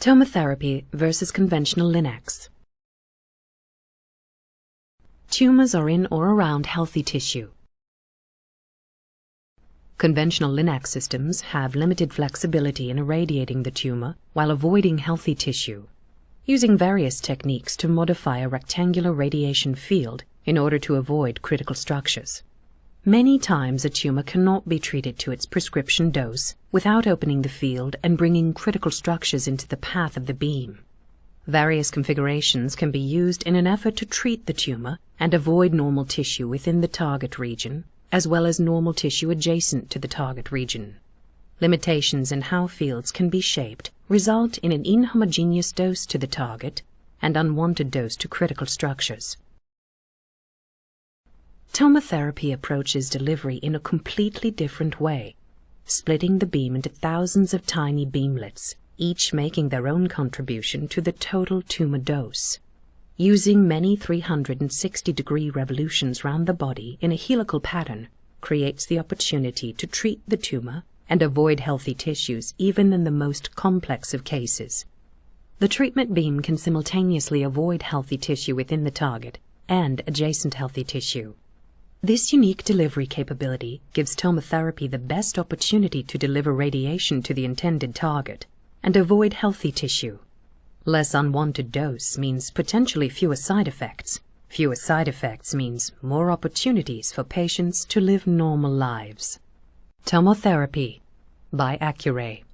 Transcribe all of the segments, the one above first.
Tomotherapy versus conventional LINACs. Tumors are in or around healthy tissue. Conventional LINAC systems have limited flexibility in irradiating the tumor while avoiding healthy tissue, using various techniques to modify a rectangular radiation field in order to avoid critical structures. Many times a tumor cannot be treated to its prescription dose without opening the field and bringing critical structures into the path of the beam. Various configurations can be used in an effort to treat the tumor and avoid normal tissue within the target region, as well as normal tissue adjacent to the target region. Limitations in how fields can be shaped result in an inhomogeneous dose to the target and unwanted dose to critical structures. Tomotherapy approaches delivery in a completely different way, splitting the beam into thousands of tiny beamlets, each making their own contribution to the total tumor dose. Using many 360-degree revolutions round the body in a helical pattern creates the opportunity to treat the tumor and avoid healthy tissues even in the most complex of cases. The treatment beam can simultaneously avoid healthy tissue within the target and adjacent healthy tissue. This unique delivery capability gives tomotherapy the best opportunity to deliver radiation to the intended target and avoid healthy tissue. Less unwanted dose means potentially fewer side effects. Fewer side effects means more opportunities for patients to live normal lives. Tomotherapy by Accuray.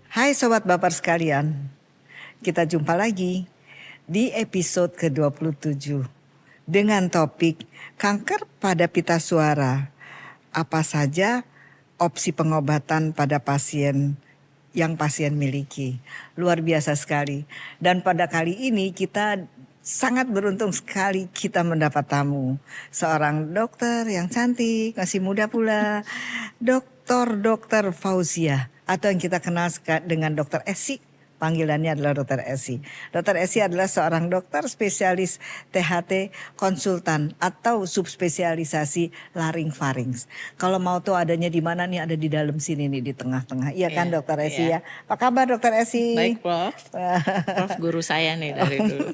Hai Sobat Baper sekalian, kita jumpa lagi di episode ke-27 dengan topik kanker pada pita suara. Apa saja opsi pengobatan pada pasien yang pasien miliki. Luar biasa sekali. Dan pada kali ini kita sangat beruntung sekali kita mendapat tamu. Seorang dokter yang cantik, masih muda pula. Dr. Fauzia, atau yang kita kenal dengan Dr. Esi. Panggilannya adalah Dr. Esi. Dr. Esi adalah seorang dokter spesialis THT konsultan atau subspesialisasi laring-faring. Kalau mau tahu adanya di mana nih, ada di dalam sini nih di tengah-tengah. Iya kan Dr. Esi ya? Apa kabar Dr. Esi? Baik Prof. Prof guru saya nih dari dulu.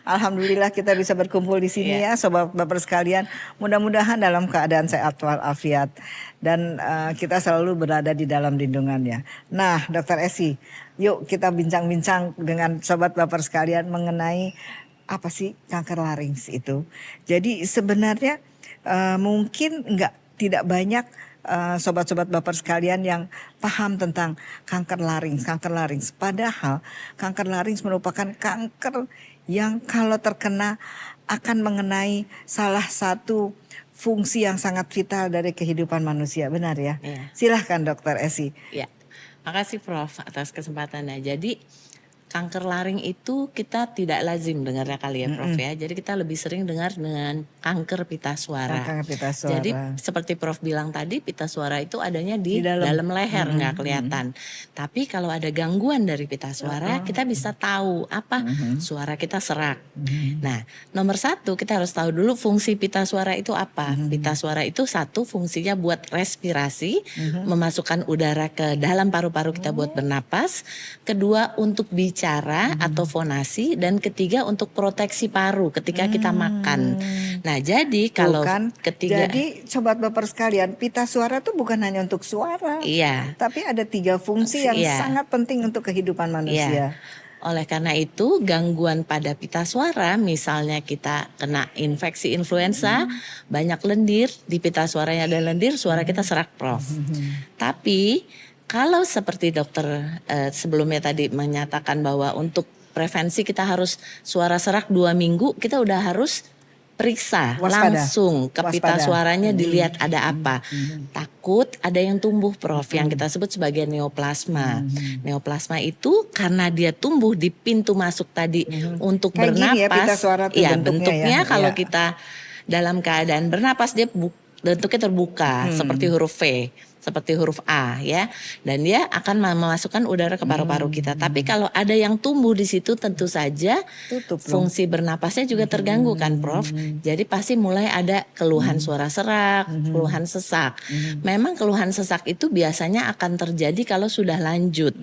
Alhamdulillah kita bisa berkumpul di sini ya Sobat Baper sekalian. Mudah-mudahan dalam keadaan sehat walafiat dan kita selalu berada di dalam lindungannya. Nah Dr. Esi, yuk kita bincang-bincang dengan Sobat Baper sekalian mengenai apa sih kanker larynx itu. Jadi sebenarnya mungkin tidak banyak sobat-sobat baper sekalian yang paham tentang kanker larynx. Padahal kanker larynx merupakan kanker yang kalau terkena akan mengenai salah satu fungsi yang sangat vital dari kehidupan manusia, benar ya? Silahkan Dr. Esi. Ya, makasih Prof atas kesempatannya. Jadi kanker laring itu kita tidak lazim dengarnya kali ya Prof ya. Jadi kita lebih sering dengar dengan kanker pita suara. Kanker pita suara. Jadi seperti Prof bilang tadi, pita suara itu adanya di dalam leher, nggak kelihatan. Tapi kalau ada gangguan dari pita suara, kita bisa tahu apa suara kita serak. Nah, nomor satu kita harus tahu dulu fungsi pita suara itu apa. Pita suara itu satu fungsinya buat respirasi, memasukkan udara ke dalam paru-paru kita buat bernapas. Kedua untuk bicara atau fonasi, dan ketiga untuk proteksi paru ketika kita makan. Nah jadi kalau ketiga, jadi sobat baper sekalian, pita suara itu bukan hanya untuk suara, tapi ada 3 fungsi yang sangat penting untuk kehidupan manusia. Oleh karena itu gangguan pada pita suara, misalnya kita kena infeksi influenza, banyak lendir, di pita suaranya ada lendir, suara kita serak Prof. Tapi kalau seperti dokter sebelumnya tadi menyatakan bahwa untuk prevensi kita harus suara serak 2 minggu, kita udah harus periksa langsung ke pita suaranya, dilihat ada apa. Takut ada yang tumbuh Prof, yang kita sebut sebagai neoplasma. Neoplasma itu karena dia tumbuh di pintu masuk tadi untuk bernapas. Bentuknya kalau kita dalam keadaan bernapas dia bentuknya terbuka seperti huruf V. seperti huruf A ya, dan dia akan memasukkan udara ke paru-paru kita. Tapi kalau ada yang tumbuh di situ, tentu saja Tutup dong. fungsi bernapasnya juga terganggu kan, Prof. Jadi pasti mulai ada keluhan suara serak, keluhan sesak. Memang keluhan sesak itu biasanya akan terjadi kalau sudah lanjut.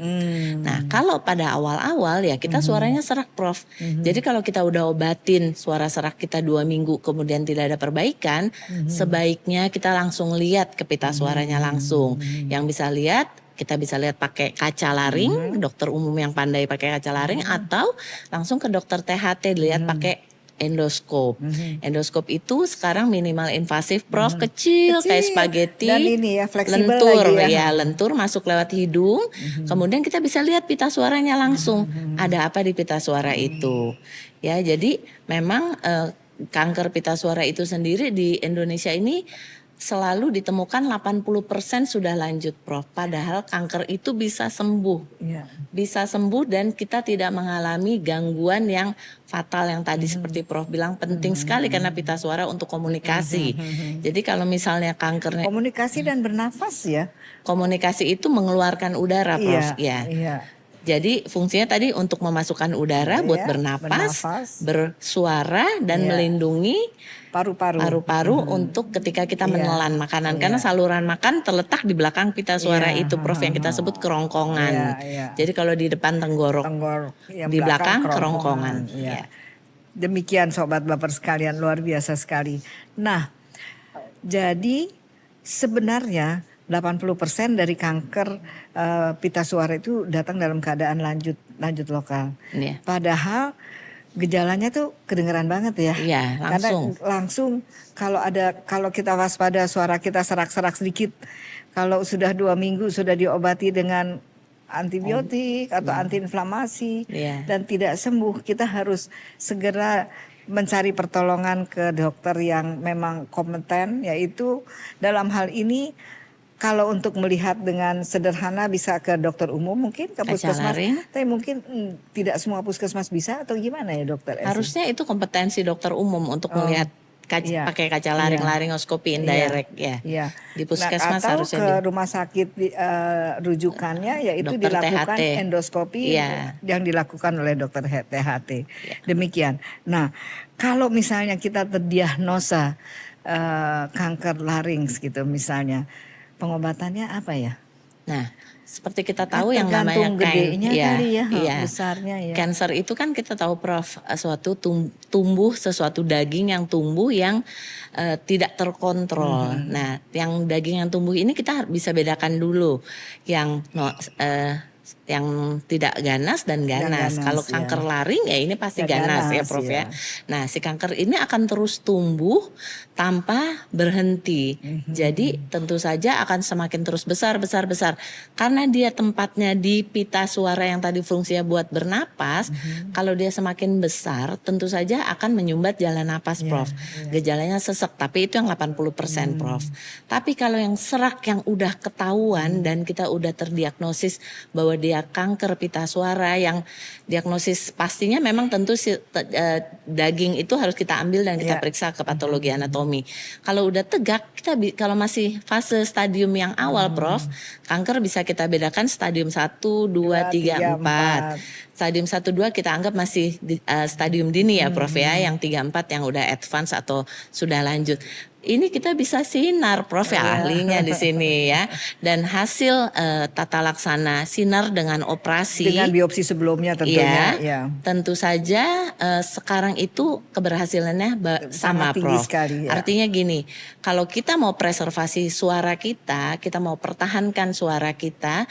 Nah, kalau pada awal-awal ya kita suaranya serak, Prof. Jadi kalau kita udah obatin suara serak kita 2 minggu kemudian tidak ada perbaikan, sebaiknya kita langsung lihat ke pita suaranya langsung. Yang bisa lihat, kita bisa lihat pakai kaca laring, dokter umum yang pandai pakai kaca laring, atau langsung ke dokter THT dilihat pakai endoskop. Endoskop itu sekarang minimal invasif, Prof, kecil kayak spaghetti, Dan ini ya fleksibel lentur lagi ya, lentur masuk lewat hidung. Kemudian kita bisa lihat pita suaranya langsung. Ada apa di pita suara itu? Ya, jadi memang kanker pita suara itu sendiri di Indonesia ini selalu ditemukan 80% sudah lanjut, Prof. Padahal kanker itu bisa sembuh. Iya. Bisa sembuh dan kita tidak mengalami gangguan yang fatal yang tadi seperti Prof bilang, penting sekali karena pita suara untuk komunikasi. Jadi kalau misalnya kankernya Komunikasi dan bernafas ya. komunikasi itu mengeluarkan udara, Prof. Ya. Iya. Jadi fungsinya tadi untuk memasukkan udara buat Iya, bernapas, bernafas. bersuara dan Iya. melindungi Paru-paru. paru-paru untuk ketika kita Iya. menelan makanan, Iya. karena saluran makan terletak di belakang pita suara Iya. itu, Prof, yang kita sebut kerongkongan. Iya, iya. Jadi kalau di depan tenggorok, Tenggorok. Yang di belakang kerongkongan. kerongkongan. Iya. Ya. Demikian sobat baper sekalian, luar biasa sekali. Nah, jadi sebenarnya 80% dari kanker pita suara itu datang dalam keadaan lanjut lokal. Iya. Padahal gejalanya tuh kedengeran banget ya. Iya, Karena langsung kalau kita waspada suara kita serak-serak sedikit, kalau sudah 2 minggu sudah diobati dengan antibiotik atau antiinflamasi Iya. dan tidak sembuh, kita harus segera mencari pertolongan ke dokter yang memang kompeten, yaitu dalam hal ini kalau untuk melihat dengan sederhana bisa ke dokter umum, mungkin ke Kaca puskesmas, laring. tapi mungkin tidak semua puskesmas bisa, atau gimana ya dokter Esi? Harusnya itu kompetensi dokter umum untuk melihat iya. pakai kaca laring, laringoskopi indirect ya. Iya. Di puskesmas atau harusnya ke rumah sakit rujukannya, yaitu Dokter dilakukan THT. endoskopi Iya. yang dilakukan oleh dokter THT. Demikian. Nah, kalau misalnya kita terdiagnosa kanker larynx gitu misalnya, pengobatannya apa ya? Nah, seperti kita tahu yang Tergantung namanya gedenya kali ya, iya. besarnya ya. Cancer itu kan kita tahu, Prof, suatu tumbuh sesuatu daging yang tumbuh yang tidak terkontrol. Nah, yang daging yang tumbuh ini kita bisa bedakan dulu yang yang tidak ganas dan ganas. ganas, Kalau ya. kanker laring ya ini pasti Ya, ganas ya, ganas, Prof ya. ya. Nah, si kanker ini akan terus tumbuh tanpa berhenti. Jadi tentu saja akan semakin terus besar. Karena dia tempatnya di pita suara yang tadi fungsinya buat bernapas, kalau dia semakin besar tentu saja akan menyumbat jalan napas, Prof. Gejalanya sesek, tapi itu yang 80%, Prof. Tapi kalau yang serak yang udah ketahuan dan kita udah terdiagnosis bahwa dia kanker pita suara, yang diagnosis pastinya memang tentu daging itu harus kita ambil dan kita periksa ke patologi anatomi. Kalau udah tegak, kalau masih fase stadium yang awal, Prof, kanker bisa kita bedakan stadium 1, 2, 3, 4. Stadium 1, 2 kita anggap masih stadium dini ya, Prof ya. Yang 3, 4 yang udah advance atau sudah lanjut. Ini kita bisa sinar, Prof ya, ahlinya di sini ya. Dan hasil tata laksana sinar dengan operasi. Dengan biopsi sebelumnya tentunya. Ya. Tentu saja sekarang itu keberhasilannya sama, tinggi Prof. sekali, ya. Artinya gini, kalau kita mau preservasi suara kita mau pertahankan suara kita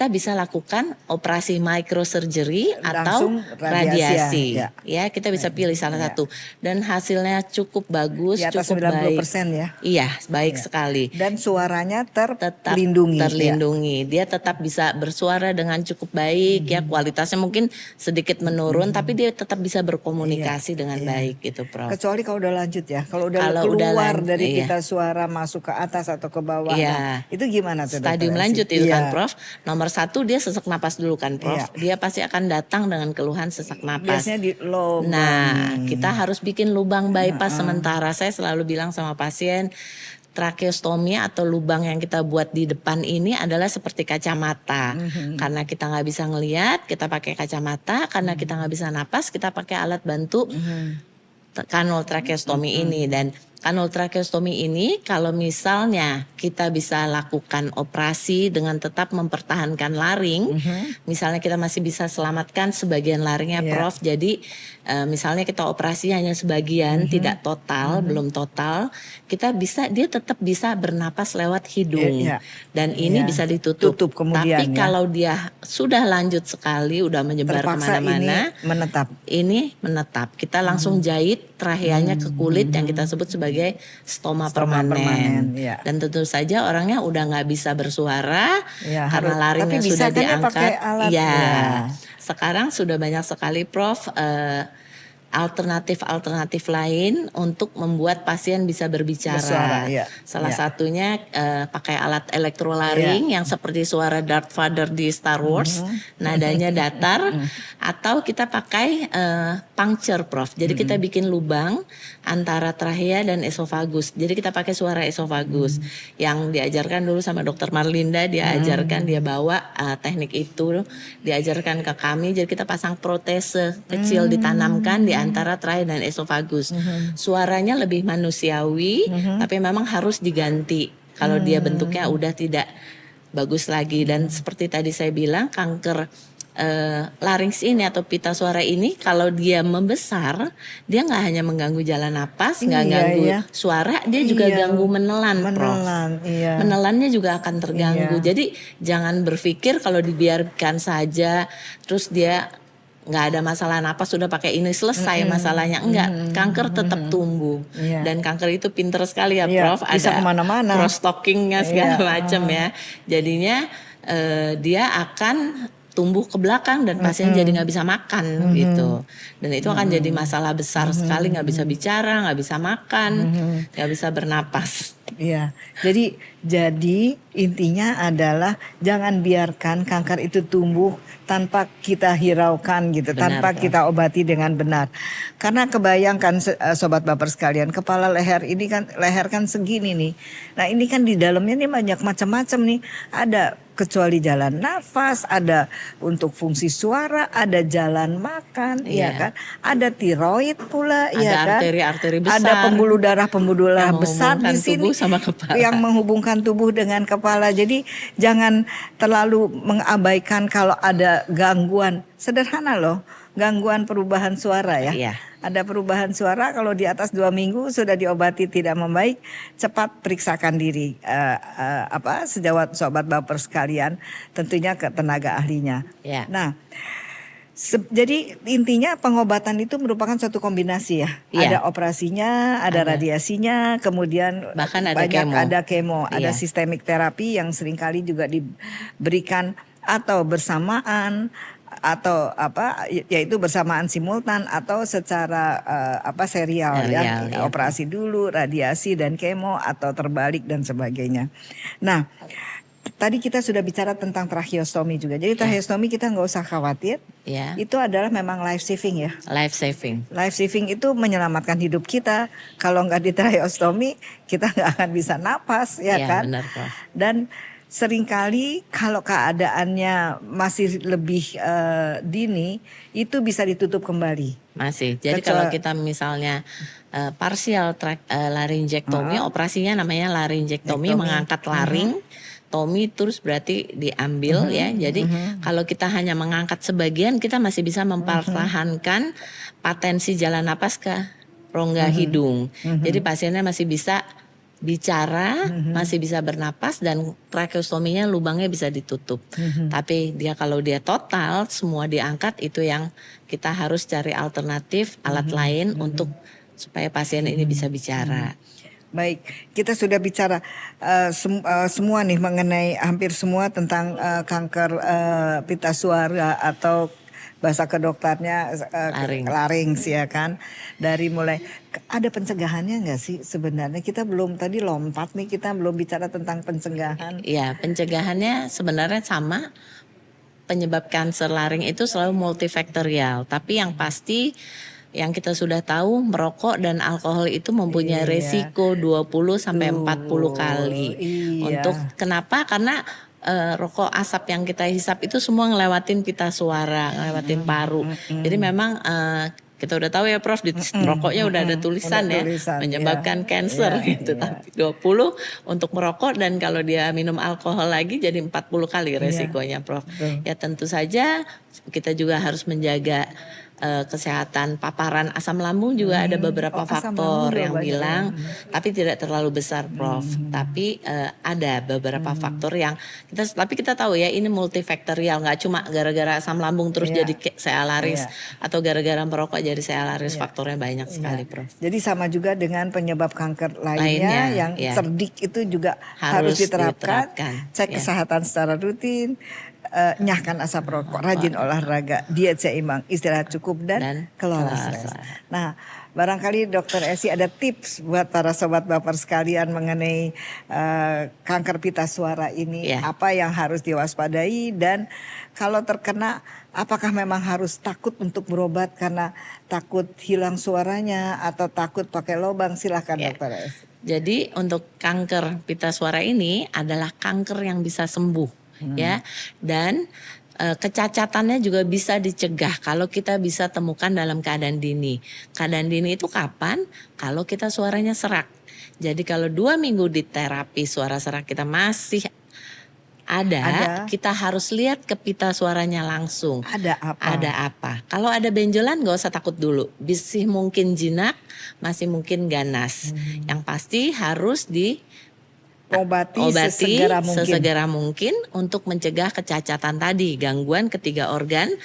bisa lakukan operasi microsurgery atau Langsung radiasi, ya. Kita bisa pilih salah satu. Dan hasilnya cukup bagus, Di atas cukup 90% baik. ya. Iya, baik sekali. Dan suaranya Tetap terlindungi. Dia tetap bisa bersuara dengan cukup baik ya, kualitasnya mungkin sedikit menurun tapi dia tetap bisa berkomunikasi dengan baik gitu, Prof. Kecuali kalau udah lanjut ya. Kalau udah Kalau keluar udah dari pita suara masuk ke atas atau ke bawah. Iya. Nah, itu gimana tuh? Stadium Dr. lanjut Esi? itu kan, Prof. Nomor 1 dia sesak napas dulu kan, Prof. Iya. Dia pasti akan datang dengan keluhan sesak napas. Biasanya di lubang. Nah, kita harus bikin lubang bypass sementara. Saya selalu bilang sama pasien, tracheostomy atau lubang yang kita buat di depan ini adalah seperti kacamata. Karena kita nggak bisa ngelihat, kita pakai kacamata. Karena kita nggak bisa napas, kita pakai alat bantu kanul tracheostomy ini. Dan kanul tracheostomy ini kalau misalnya kita bisa lakukan operasi dengan tetap mempertahankan laring, misalnya kita masih bisa selamatkan sebagian laringnya, Prof. Jadi misalnya kita operasi hanya sebagian, tidak total, belum total, dia tetap bisa bernapas lewat hidung. Dan ini bisa ditutup. Kemudian, tapi kalau dia sudah lanjut sekali, udah menyebar terpaksa kemana-mana, ini menetap. Kita langsung jahit traheanya ke kulit yang kita sebut sebagai stoma permanen. Dan tentu saja orangnya udah nggak bisa bersuara karena laringnya sudah diangkat. Sekarang sudah banyak sekali, Prof, alternatif lain untuk membuat pasien bisa berbicara. Salah satunya pakai alat elektrolaring yang seperti suara Darth Vader di Star Wars, nadanya datar, atau kita pakai puncture, Prof. Jadi kita bikin lubang antara trachea dan esofagus. Jadi kita pakai suara esofagus yang diajarkan dulu sama Dokter Marlinda, dia bawa teknik itu, diajarkan ke kami. Jadi kita pasang protese kecil ditanamkan di antara trachea dan esofagus. Suaranya lebih manusiawi, tapi memang harus diganti kalau dia bentuknya udah tidak bagus lagi. Dan seperti tadi saya bilang, kanker larynx ini atau pita suara ini kalau dia membesar, dia nggak hanya mengganggu jalan napas, nggak ganggu suara, dia juga ganggu menelan, Prof. Menelannya juga akan terganggu. Jadi jangan berpikir kalau dibiarkan saja terus dia nggak ada masalah napas, sudah pakai ini selesai masalahnya. Enggak, kanker tetap tumbuh. Dan kanker itu pinter sekali ya, Prof. Bisa kemana-mana, cross-talkingnya segala macam ya. Jadinya dia akan tumbuh ke belakang dan pasien jadi nggak bisa makan gitu. Dan itu akan jadi masalah besar sekali, nggak bisa bicara, nggak bisa makan, nggak bisa bernapas. Jadi intinya adalah jangan biarkan kanker itu tumbuh tanpa kita hiraukan gitu, tanpa kita obati dengan benar. Karena kebayangkan sobat baper sekalian, kepala leher kan segini nih. Nah ini kan di dalamnya nih banyak macam-macam nih. Ada kecuali jalan nafas, ada untuk fungsi suara, ada jalan makan, kan? Ada tiroid pula, ada arteri-arteri besar. Ada pembuluh darah besar di sini yang menghubungkan tubuh dengan kepala. Jadi jangan terlalu mengabaikan kalau ada gangguan. Sederhana loh, gangguan perubahan suara ya. Ada perubahan suara, kalau di atas 2 minggu sudah diobati tidak membaik, cepat periksakan diri. Sejawat sobat baper sekalian, tentunya ke tenaga ahlinya. Nah, jadi intinya pengobatan itu merupakan suatu kombinasi ya. Ada operasinya, ada radiasinya, kemudian bahkan ada kemo, ada sistemik terapi yang seringkali juga diberikan atau bersamaan, atau yaitu bersamaan simultan atau secara serial ya. Operasi dulu, radiasi dan kemo, atau terbalik dan sebagainya. Nah, tadi kita sudah bicara tentang tracheostomy juga. Jadi tracheostomy kita nggak usah khawatir. Itu adalah memang life saving ya. Life saving itu menyelamatkan hidup kita. Kalau nggak di tracheostomy kita nggak akan bisa napas kan. Benar, Prof. Dan seringkali kalau keadaannya masih lebih dini, itu bisa ditutup kembali. Masih. Jadi kalau kita misalnya partial laryngectomy, operasinya namanya laryngectomy, mengangkat laring. Tomi terus berarti diambil ya. Jadi kalau kita hanya mengangkat sebagian, kita masih bisa mempertahankan patensi jalan napas ke rongga hidung. Jadi pasiennya masih bisa bicara, masih bisa bernapas, dan tracheostominya lubangnya bisa ditutup. Tapi kalau dia total semua diangkat, itu yang kita harus cari alternatif alat lain untuk supaya pasien ini bisa bicara. Baik, kita sudah bicara semua nih mengenai hampir semua tentang kanker pita suara atau bahasa kedokternya larynx ya kan. Dari mulai ada pencegahannya nggak sih sebenarnya? Kita belum tadi lompat nih, kita belum bicara tentang pencegahan. Iya, pencegahannya sebenarnya sama. Penyebab kanker laring itu selalu multifaktorial, tapi yang pasti yang kita sudah tahu merokok dan alkohol itu mempunyai Iya. resiko 20 sampai 40 kali. Iya. Untuk kenapa? Karena rokok asap yang kita hisap itu semua ngelewatin pita suara, ngelewatin paru. Jadi memang kita udah tahu ya Prof, di rokoknya udah ada tulisan Udah ya, tulisan, menyebabkan iya. cancer Iya, gitu. iya. Tapi 20 untuk merokok, dan kalau dia minum alkohol lagi jadi 40 kali resikonya Prof. betul. Ya tentu saja kita juga harus menjaga kesehatan paparan asam lambung juga ada beberapa asam faktor lambung juga yang banyak ya. bilang, tapi tidak terlalu besar Prof. Tapi ada beberapa faktor yang tapi kita tahu ya ini multifaktorial, nggak cuma gara-gara asam lambung terus Iya. jadi sealaris atau gara-gara merokok jadi sealaris, faktornya banyak sekali Iya. Prof. Jadi sama juga dengan penyebab kanker lainnya, Lainnya, yang ya. cerdik itu juga Harus harus diterapkan. diterapkan, Cek ya. kesehatan secara rutin, nyahkan asap rokok, rajin olahraga, diet seimbang, istirahat cukup dan Dan kelola kelola stres. stres. Nah, barangkali Dokter Esi ada tips buat para sobat baper sekalian mengenai kanker pita suara ini, Ya. apa yang harus diwaspadai, dan kalau terkena apakah memang harus takut untuk berobat karena takut hilang suaranya atau takut pakai lobang? Silahkan Ya. Dokter Esi. Jadi untuk kanker pita suara ini adalah kanker yang bisa sembuh ya, dan kecacatannya juga bisa dicegah kalau kita bisa temukan dalam keadaan dini. Keadaan dini itu kapan? Kalau kita suaranya serak. Jadi kalau 2 minggu di terapi suara serak kita masih ada, kita harus lihat ke pita suaranya langsung. Ada apa? Ada apa? Kalau ada benjolan gak usah takut dulu. Masih mungkin jinak, masih mungkin ganas. Yang pasti harus Obati sesegera mungkin untuk mencegah kecacatan tadi, gangguan ketiga organ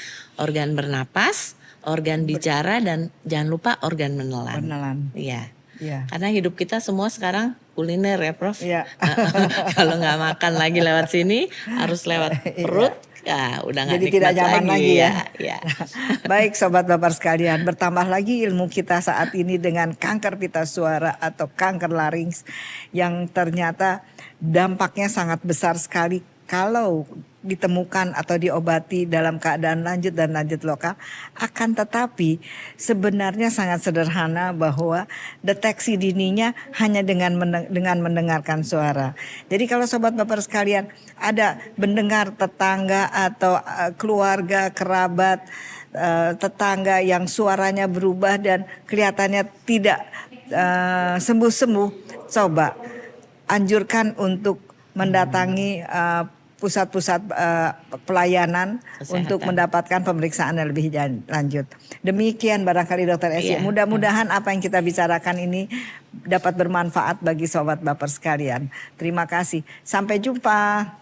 bernapas, organ bicara, dan jangan lupa organ menelan. Iya. Iya. Karena hidup kita semua sekarang kuliner ya Prof. Iya. Kalau nggak makan lagi lewat sini, harus lewat perut. Ya, udah nggak Jadi nikmat tidak nyaman lagi ya. Ya. Baik sobat baper sekalian, bertambah lagi ilmu kita saat ini dengan kanker pita suara atau kanker larynx yang ternyata dampaknya sangat besar sekali kalau ditemukan atau diobati dalam keadaan lanjut dan lanjut lokal. Akan tetapi sebenarnya sangat sederhana bahwa deteksi dininya hanya dengan mendengarkan suara. Jadi kalau sobat baper sekalian ada mendengar tetangga atau keluarga, kerabat, tetangga yang suaranya berubah dan kelihatannya tidak sembuh-sembuh, coba anjurkan untuk mendatangi pusat-pusat pelayanan Kesehatan. untuk mendapatkan pemeriksaan yang lebih lanjut. Demikian barangkali Dokter Esi. Iya. Mudah-mudahan apa yang kita bicarakan ini dapat bermanfaat bagi sobat baper sekalian. Terima kasih. Sampai jumpa.